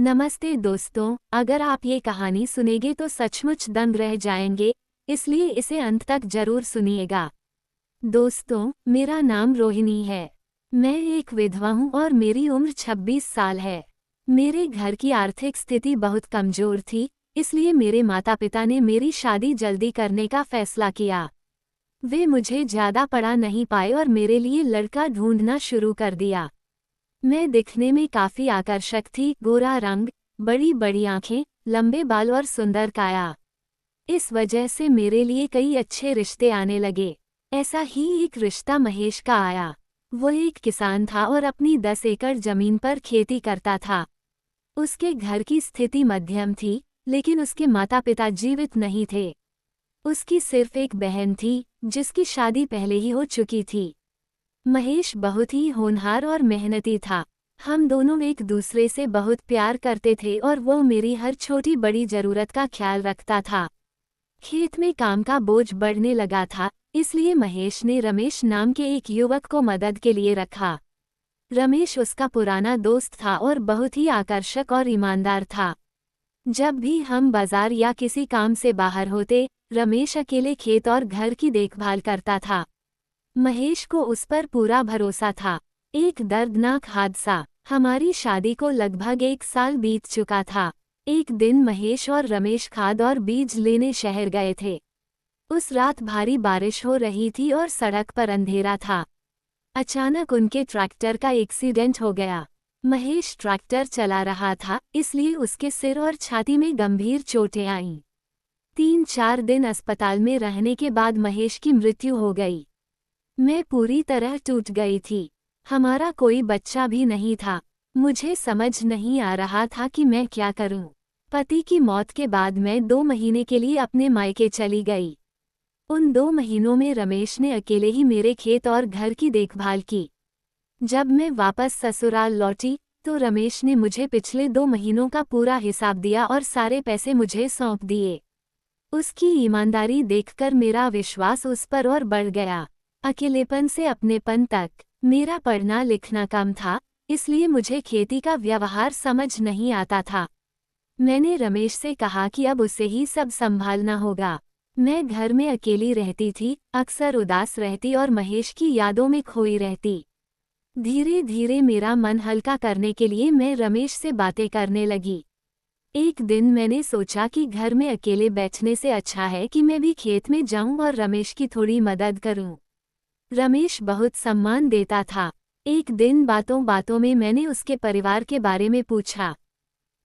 नमस्ते दोस्तों, अगर आप ये कहानी सुनेंगे तो सचमुच दंग रह जाएंगे, इसलिए इसे अंत तक जरूर सुनिएगा। दोस्तों, मेरा नाम रोहिणी है। मैं एक विधवा हूँ और मेरी उम्र 26 साल है। मेरे घर की आर्थिक स्थिति बहुत कमजोर थी, इसलिए मेरे माता पिता ने मेरी शादी जल्दी करने का फैसला किया। वे मुझे ज्यादा पढ़ा नहीं पाए और मेरे लिए लड़का ढूंढना शुरू कर दिया। मैं दिखने में काफी आकर्षक थी, गोरा रंग, बड़ी बड़ी आंखें, लंबे बाल और सुंदर काया। इस वजह से मेरे लिए कई अच्छे रिश्ते आने लगे। ऐसा ही एक रिश्ता महेश का आया। वो एक किसान था और अपनी 10 एकड़ जमीन पर खेती करता था। उसके घर की स्थिति मध्यम थी, लेकिन उसके माता पिता जीवित नहीं थे। उसकी सिर्फ एक बहन थी, जिसकी शादी पहले ही हो चुकी थी। महेश बहुत ही होनहार और मेहनती था। हम दोनों एक दूसरे से बहुत प्यार करते थे और वो मेरी हर छोटी बड़ी जरूरत का ख्याल रखता था। खेत में काम का बोझ बढ़ने लगा था, इसलिए महेश ने रमेश नाम के एक युवक को मदद के लिए रखा। रमेश उसका पुराना दोस्त था और बहुत ही आकर्षक और ईमानदार था। जब भी हम बाजार या किसी काम से बाहर होते, रमेश अकेले खेत और घर की देखभाल करता था। महेश को उस पर पूरा भरोसा था। एक दर्दनाक हादसा। हमारी शादी को लगभग 1 साल बीत चुका था। एक दिन महेश और रमेश खाद और बीज लेने शहर गए थे। उस रात भारी बारिश हो रही थी और सड़क पर अंधेरा था। अचानक उनके ट्रैक्टर का एक्सीडेंट हो गया। महेश ट्रैक्टर चला रहा था, इसलिए उसके सिर और छाती में गंभीर चोटें आईं। 3-4 दिन अस्पताल में रहने के बाद महेश की मृत्यु हो गई। मैं पूरी तरह टूट गई थी। हमारा कोई बच्चा भी नहीं था। मुझे समझ नहीं आ रहा था कि मैं क्या करूं। पति की मौत के बाद मैं 2 महीने के लिए अपने मायके चली गई। उन 2 महीनों में रमेश ने अकेले ही मेरे खेत और घर की देखभाल की। जब मैं वापस ससुराल लौटी, तो रमेश ने मुझे पिछले 2 महीनों का पूरा हिसाब दिया और सारे पैसे मुझे सौंप दिए। उसकी ईमानदारी देखकर मेरा विश्वास उस पर और बढ़ गया। अकेलेपन से अपनेपन तक। मेरा पढ़ना लिखना कम था, इसलिए मुझे खेती का व्यवहार समझ नहीं आता था। मैंने रमेश से कहा कि अब उसे ही सब संभालना होगा। मैं घर में अकेली रहती थी, अक्सर उदास रहती और महेश की यादों में खोई रहती। धीरे धीरे मेरा मन हल्का करने के लिए मैं रमेश से बातें करने लगी। एक दिन मैंने सोचा कि घर में अकेले बैठने से अच्छा है कि मैं भी खेत में जाऊं और रमेश की थोड़ी मदद करूं। रमेश बहुत सम्मान देता था। एक दिन बातों बातों में मैंने उसके परिवार के बारे में पूछा।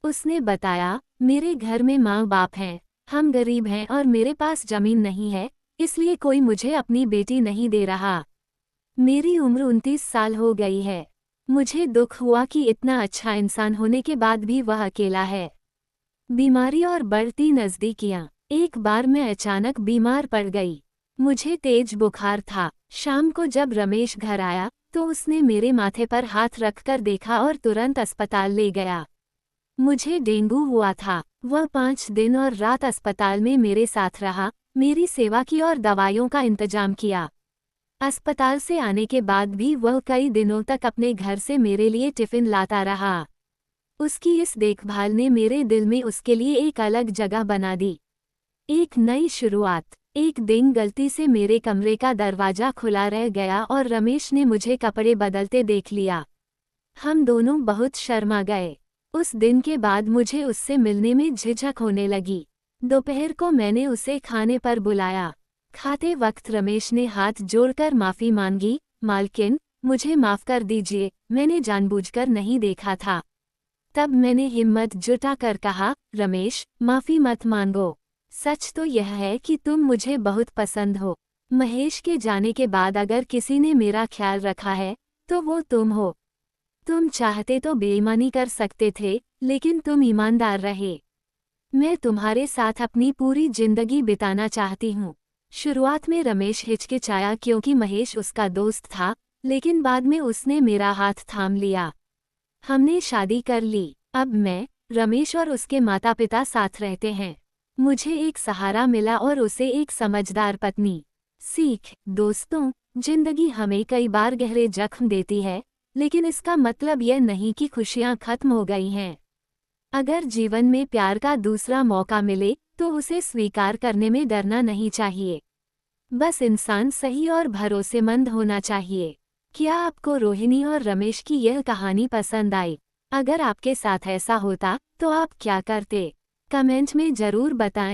उसने बताया, मेरे घर में माँ बाप हैं, हम गरीब हैं और मेरे पास जमीन नहीं है, इसलिए कोई मुझे अपनी बेटी नहीं दे रहा। मेरी उम्र 29 साल हो गई है। मुझे दुख हुआ कि इतना अच्छा इंसान होने के बाद भी वह अकेला है। बीमारी और बढ़ती नज़दीकियाँ। एक बार मैं अचानक बीमार पड़ गई। मुझे तेज बुखार था। शाम को जब रमेश घर आया, तो उसने मेरे माथे पर हाथ रखकर देखा और तुरंत अस्पताल ले गया। मुझे डेंगू हुआ था। वह 5 दिन और रात अस्पताल में मेरे साथ रहा, मेरी सेवा की और दवाइयों का इंतजाम किया। अस्पताल से आने के बाद भी वह कई दिनों तक अपने घर से मेरे लिए टिफिन लाता रहा। उसकी इस देखभाल ने मेरे दिल में उसके लिए एक अलग जगह बना दी। एक नई शुरुआत। एक दिन गलती से मेरे कमरे का दरवाजा खुला रह गया और रमेश ने मुझे कपड़े बदलते देख लिया। हम दोनों बहुत शर्मा गए। उस दिन के बाद मुझे उससे मिलने में झिझक होने लगी। दोपहर को मैंने उसे खाने पर बुलाया। खाते वक्त रमेश ने हाथ जोड़कर माफ़ी मांगी, मालकिन, मुझे माफ़ कर दीजिए, मैंने जानबूझकर नहीं देखा था। तब मैंने हिम्मत जुटाकर कहा, रमेश, माफ़ी मत मांगो। सच तो यह है कि तुम मुझे बहुत पसंद हो। महेश के जाने के बाद अगर किसी ने मेरा ख्याल रखा है, तो वो तुम हो। तुम चाहते तो बेईमानी कर सकते थे, लेकिन तुम ईमानदार रहे। मैं तुम्हारे साथ अपनी पूरी जिंदगी बिताना चाहती हूँ। शुरुआत में रमेश हिचकिचाया क्योंकि महेश उसका दोस्त था, लेकिन बाद में उसने मेरा हाथ थाम लिया। हमने शादी कर ली। अब मैं, रमेश और उसके माता पिता साथ रहते हैं। मुझे एक सहारा मिला और उसे एक समझदार पत्नी। सीख। दोस्तों, जिंदगी हमें कई बार गहरे जख्म देती है, लेकिन इसका मतलब यह नहीं कि खुशियां खत्म हो गई हैं। अगर जीवन में प्यार का दूसरा मौका मिले तो उसे स्वीकार करने में डरना नहीं चाहिए। बस इंसान सही और भरोसेमंद होना चाहिए। क्या आपको रोहिणी और रमेश की यह कहानी पसंद आई? अगर आपके साथ ऐसा होता तो आप क्या करते? कमेंट में जरूर बताएं।